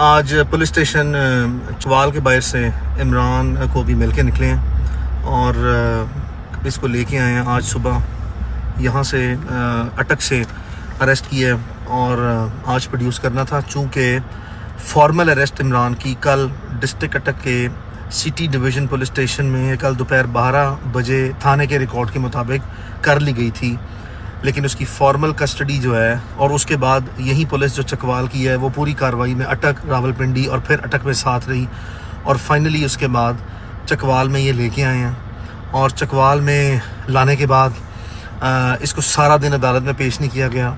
آج police station چوال کے باہر سے عمران کو بھی مل کے نکلے ہیں اور اس کو لے کے آئے ہیں. آج صبح یہاں سے اٹک سے اریسٹ کیا اور آج پروڈیوس کرنا تھا. چونکہ فارمل اریسٹ عمران کی کل ڈسٹرکٹ اٹک کے سٹی ڈویژن پولیس اسٹیشن میں کل دوپہر 12 بجے تھانے کے ریکارڈ کے مطابق کر لی گئی تھی، لیکن اس کی فارمل کسٹڈی جو ہے اور اس کے بعد یہی پولیس جو چکوال کی ہے وہ پوری کارروائی میں اٹک، راولپنڈی اور پھر اٹک میں ساتھ رہی اور فائنلی اس کے بعد چکوال میں یہ لے کے آئے ہیں. اور چکوال میں لانے کے بعد اس کو سارا دن عدالت میں پیش نہیں کیا گیا.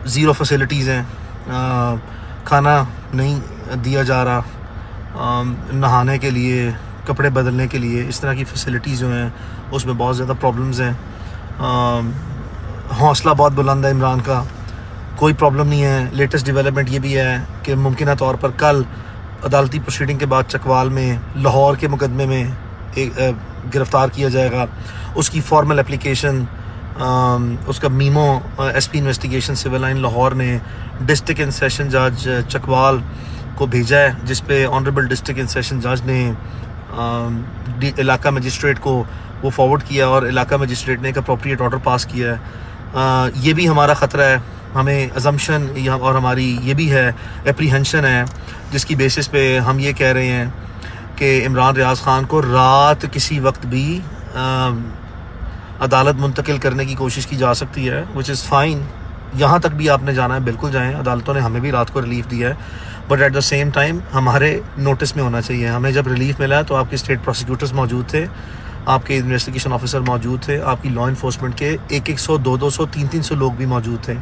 زیرو فیسلٹیز ہیں، کھانا نہیں دیا جا رہا، نہانے کے لیے، کپڑے بدلنے کے لیے، اس طرح کی فیسلٹیز جو ہیں اس میں بہت زیادہ پرابلمز ہیں. حوصلہ بہت بلند ہے عمران کا، کوئی پرابلم نہیں ہے. لیٹسٹ ڈیولپمنٹ یہ بھی ہے کہ ممکنہ طور پر کل عدالتی پروسیڈنگ کے بعد چکوال میں لاہور کے مقدمے میں گرفتار کیا جائے گا. اس کی فارمل اپلیکیشن اس کا memo S P investigation civil line Lahore نے ڈسٹرکٹ اینڈ سیشن جج چکوال کو بھیجا ہے، جس پہ آنریبل ڈسٹرکٹ اینڈ سیشن جج نے علاقہ مجسٹریٹ کو وہ فارورڈ کیا اور علاقہ مجسٹریٹ نے ایک اپروپریٹ آرڈر پاس کیا ہے. یہ بھی ہمارا خطرہ ہے، ہمیں ازمپشن اور ہماری یہ بھی ہے اپریہنشن ہے جس کی بیسس پہ ہم یہ کہہ رہے ہیں کہ عمران ریاض خان کو رات کسی وقت بھی عدالت منتقل کرنے کی کوشش کی جا سکتی ہے، وچ از فائن. یہاں تک بھی آپ نے جانا ہے بالکل جائیں، عدالتوں نے ہمیں بھی رات کو ریلیف دیا ہے، but at the same time ہمارے نوٹس میں ہونا چاہیے. ہمیں جب ریلیف ملا ہے تو آپ کے اسٹیٹ پروسیکیوٹرز موجود تھے، آپ کے انویسٹیگیشن آفیسر موجود تھے، آپ کی لا انفورسمنٹ کے 100 200 300 لوگ بھی موجود تھے.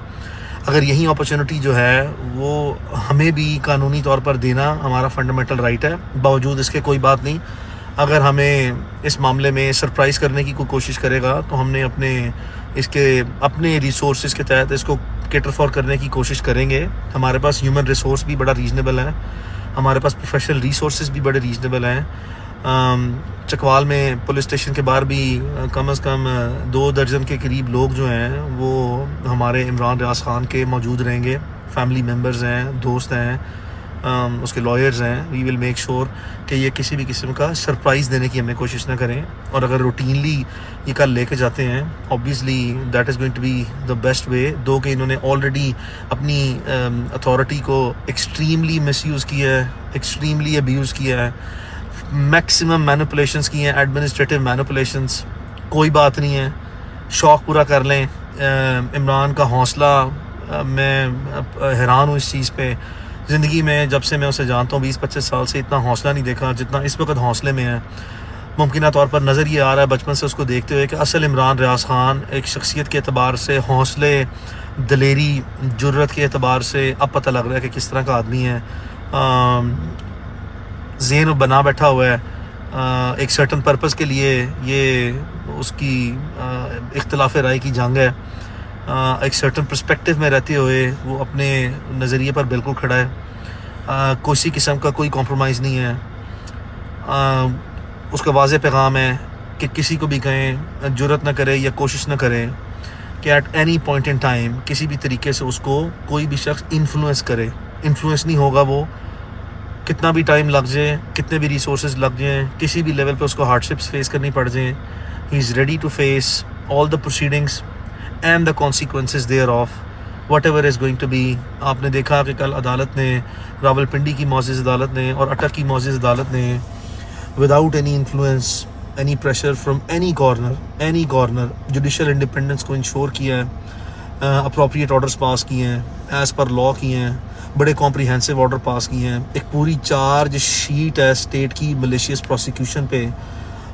اگر یہی اپرچونٹی جو ہے وہ ہمیں بھی قانونی طور پر دینا ہمارا فنڈامنٹل رائٹ ہے. باوجود اس کے کوئی بات نہیں، اگر ہمیں اس معاملے میں سرپرائز کرنے کی کوئی کوشش کرے گا تو ہم نے اپنے ریسورسز کے تحت اس کو کیٹر فار کرنے کی کوشش کریں گے. ہمارے پاس ہیومن ریسورس بھی بڑا ریزنیبل ہے، ہمارے پاس پروفیشنل ریسورسز بھی بڑے ریزنیبل ہیں. چکوال میں پولیس اسٹیشن کے باہر بھی کم از کم 2 درجن کے قریب لوگ جو ہیں وہ ہمارے عمران ریاض خان کے موجود رہیں گے. فیملی ممبرز ہیں، دوست ہیں، اس کے لائرز ہیں. وی ول میک شور کہ یہ کسی بھی قسم کا سرپرائز دینے کی ہمیں کوشش نہ کریں. اور اگر روٹینلی یہ کل لے کے جاتے ہیں obviously that is going to be the best way. دو کہ انہوں نے آلریڈی اپنی اتھارٹی کو ایکسٹریملی مس یوز کیا ہے، ایکسٹریملی ابیوز کیا ہے، میکسیمم مینوپولیشنس کی ہیں، ایڈمنسٹریٹو مینوپولیشنس. کوئی بات نہیں ہے، شوق پورا کر لیں. عمران کا حوصلہ، میں حیران ہوں اس چیز پہ. زندگی میں جب سے میں اسے جانتا ہوں 20-25 سال سے اتنا حوصلہ نہیں دیکھا جتنا اس وقت حوصلے میں ہے. ممکنہ طور پر نظر یہ آ رہا ہے بچپن سے اس کو دیکھتے ہوئے کہ اصل عمران ریاض خان ایک شخصیت کے اعتبار سے، حوصلے، دلیری، جرت کے اعتبار سے اب پتہ لگ رہا ہے کہ کس طرح کا آدمی ہے. ذہن بنا بیٹھا ہوا ہے ایک سرٹن پرپز کے لیے. یہ اس کی اختلاف رائے کی جنگ ہے. ایک سرٹن پرسپیکٹیو میں رہتے ہوئے وہ اپنے نظریے پر بالکل کھڑا ہے. کسی قسم کا کوئی کمپرومائز نہیں ہے. اس کا واضح پیغام ہے کہ کسی کو بھی کہیں جرت نہ کرے یا کوشش نہ کرے کہ at any point in time کسی بھی طریقے سے اس کو کوئی بھی شخص انفلوئنس کرے. انفلوئنس نہیں ہوگا وہ، کتنا بھی ٹائم لگ جائے، کتنے بھی ریسورسز لگ جائیں، کسی بھی لیول پہ اس کو ہارڈشپس فیس کرنی پڑ جائیں. He is ready to face all the proceedings and the consequences thereof whatever is going to be. آپ نے دیکھا کہ کل عدالت نے، راولپنڈی کی معزز عدالت نے اور اٹک کی معزز عدالت نے without any influence, any pressure from any corner judicial independence کو انشور کیا ہے. اپروپریٹ آرڈرز پاس کیے ہیں، ایز پر لا کیے ہیں، بڑے کمپریہنسو آرڈر پاس کیے ہیں. ایک پوری چارج شیٹ ہے اسٹیٹ کی ملیشیس پروسیکیوشن پہ.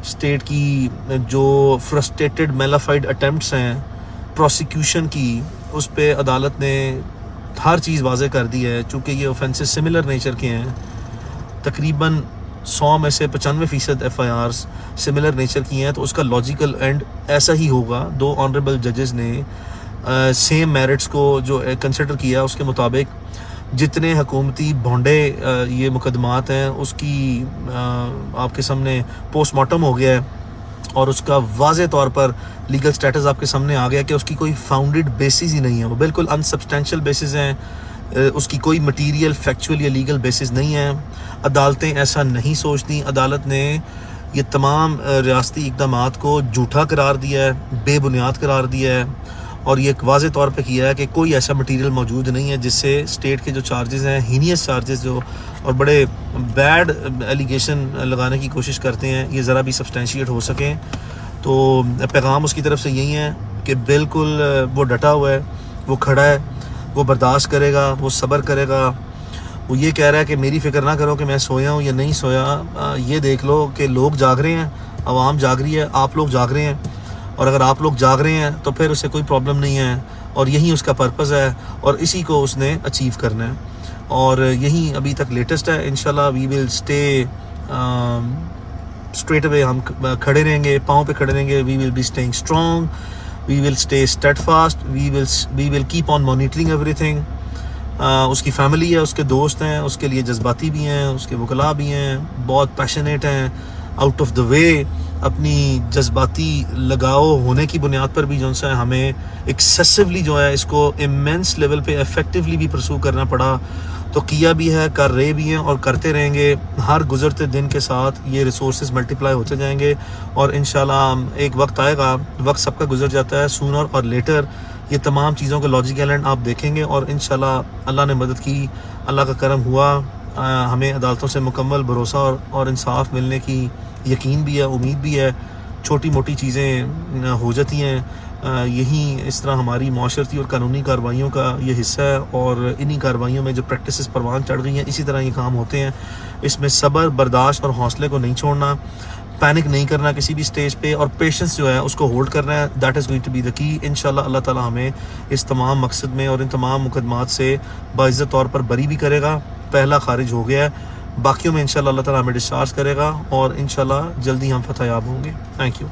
اسٹیٹ کی جو فرسٹریٹڈ میلافائڈ اٹیمپٹس ہیں پروسیکیوشن کی، اس پہ عدالت نے ہر چیز واضح کر دی ہے. چونکہ یہ اوفینسز سملر نیچر کے ہیں، تقریباً 100 میں سے 95% FIRs سملر نیچر کی ہیں، تو اس کا لاجیکل اینڈ ایسا ہی ہوگا. 2 آنریبل ججز نے سیم میرٹس کو جو کنسیڈر کیا، اس کے مطابق جتنے حکومتی بھونڈے یہ مقدمات ہیں اس کی آپ کے سامنے پوسٹ مارٹم ہو گیا ہے اور اس کا واضح طور پر لیگل سٹیٹس آپ کے سامنے آ گیا کہ اس کی کوئی فاؤنڈیڈ بیسز ہی نہیں ہے. وہ بالکل انسبسٹینشیل بیسز ہیں. اس کی کوئی مٹیریل فیکچوئل یا لیگل بیسس نہیں ہے. عدالتیں ایسا نہیں سوچتی. عدالت نے یہ تمام ریاستی اقدامات کو جھوٹا قرار دیا ہے, بے بنیاد قرار دیا ہے, اور یہ ایک واضح طور پہ کیا ہے کہ کوئی ایسا مٹیریل موجود نہیں ہے جس سے اسٹیٹ کے جو چارجز ہیں, ہینیس چارجز جو اور بڑے بیڈ ایلیگیشن لگانے کی کوشش کرتے ہیں, یہ ذرا بھی سبسٹینشیٹ ہو سکیں. تو پیغام اس کی طرف سے یہی ہے کہ بالکل وہ ڈٹا ہوا ہے, وہ کھڑا ہے, وہ برداشت کرے گا, وہ صبر کرے گا. وہ یہ کہہ رہا ہے کہ میری فکر نہ کرو کہ میں سویا ہوں یا نہیں سویا. یہ دیکھ لو کہ لوگ جاگ رہے ہیں, عوام جاگ رہی ہے, آپ لوگ جاگ رہے ہیں, اور اگر آپ لوگ جاگ رہے ہیں تو پھر اسے کوئی پرابلم نہیں ہے, اور یہی اس کا پرپز ہے, اور اسی کو اس نے اچیو کرنا ہے, اور یہی ابھی تک لیٹسٹ ہے. انشاءاللہ وی ول اسٹے اسٹریٹ اوے, ہم کھڑے رہیں گے, پاؤں پہ کھڑے رہیں گے. We will be staying strong, we will stay steadfast, we will keep on monitoring everything. اس کی فیملی ہے, اس کے دوست ہیں, اس کے لیے جذباتی بھی ہیں, اس کے وکلاء بھی ہیں, بہت پیشنیٹ ہیں, آؤٹ آف دا وے. اپنی جذباتی لگاؤ ہونے کی بنیاد پر بھی جو ہے ہمیں ایکسیسولی جو ہے اس کو امینس لیول پہ افیکٹولی بھی پرسو کرنا پڑا. تو کیا بھی ہے, کر رہے بھی ہیں, اور کرتے رہیں گے. ہر گزرتے دن کے ساتھ یہ ریسورسز ملٹیپلائی ہوتے جائیں گے, اور انشاءاللہ ایک وقت آئے گا, وقت سب کا گزر جاتا ہے, سونر اور لیٹر یہ تمام چیزوں کا لاجیکل اینڈ آپ دیکھیں گے. اور انشاءاللہ اللہ نے مدد کی, اللہ کا کرم ہوا, ہمیں عدالتوں سے مکمل بھروسہ اور انصاف ملنے کی یقین بھی ہے, امید بھی ہے. چھوٹی موٹی چیزیں ہو جاتی ہیں, یہی اس طرح ہماری معاشرتی اور قانونی کارروائیوں کا یہ حصہ ہے, اور انہی کارروائیوں میں جو پریکٹسز پروان چڑھ گئی ہیں اسی طرح یہ کام ہوتے ہیں. اس میں صبر, برداشت اور حوصلے کو نہیں چھوڑنا, پینک نہیں کرنا کسی بھی سٹیج پہ, اور پیشنس جو ہے اس کو ہولڈ کرنا ہے. That is going to be the key. انشاءاللہ اللہ تعالیٰ ہمیں اس تمام مقصد میں اور ان تمام مقدمات سے باعزت طور پر بری بھی کرے گا. پہلا خارج ہو گیا ہے, باقیوں میں انشاءاللہ اللہ تعالیٰ ہمیں ڈسچارج کرے گا, اور انشاءاللہ جلدی ہم فتح یاب ہوں گے. Thank you.